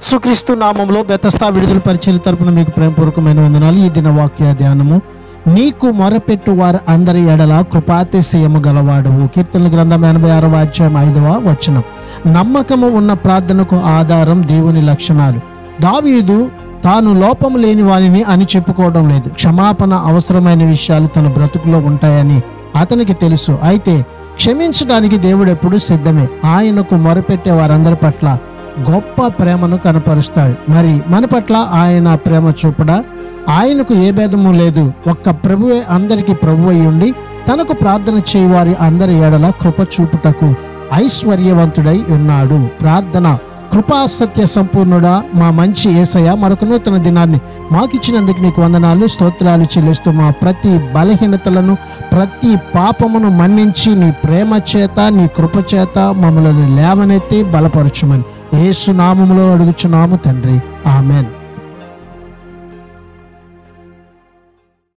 యేసుక్రీస్తు నామములో బెతస్తా విడుదల పరిచర్య తరపున మీకు ప్రేమపూర్వకమైన వందనాలు. ఈ దిన వాక్య ధ్యానము, నీకు మొరపెట్టు వారు అందరి ఎడల కృపాతిశయము గలవాడువు. కీర్తనల గ్రంథం 86వ అధ్యాయం 5వ వచనం. నమ్మకము ఉన్న ప్రార్థనకు ఆధారం దేవుని లక్షణాలు. దావీదు తాను లోపము లేని వారిని అని చెప్పుకోవడం లేదు. క్షమాపణ అవసరమైన విషయాలు తన బ్రతుకులో ఉంటాయని అతనికి తెలుసు. అయితే క్షమించడానికి దేవుడు ఎప్పుడు సిద్ధమే. ఆయనకు మొరపెట్టే వారందరి పట్ల గొప్ప ప్రేమను కనపరుస్తాడు. మరి మన పట్ల ఆయన ప్రేమ చూపడా? ఆయనకు ఏ భేదము లేదు. ఒక్క ప్రభువే అందరికి ప్రభు అయి ఉండి తనకు ప్రార్థన చేయవారి అందరి ఎడల కృప చూపుటకు ఐశ్వర్యవంతుడై ఉన్నాడు. ప్రార్థన. కృపా సత్య సంపూర్ణుడా మా మంచి యేసయ్య, మరొక నూతన దినాన్ని మాకిచ్చినందుకు నీకు వందనాలు, స్తోత్రాలు చెల్లిస్తూ మా ప్రతి బలహీనతలను, ప్రతి పాపమును మన్నించి నీ ప్రేమ చేత, నీ కృప చేత మమ్మల్ని లేవనెత్తి బలపరచుమని యేసు నామములో అడుగుచున్నాము తండ్రి. ఆమెన్.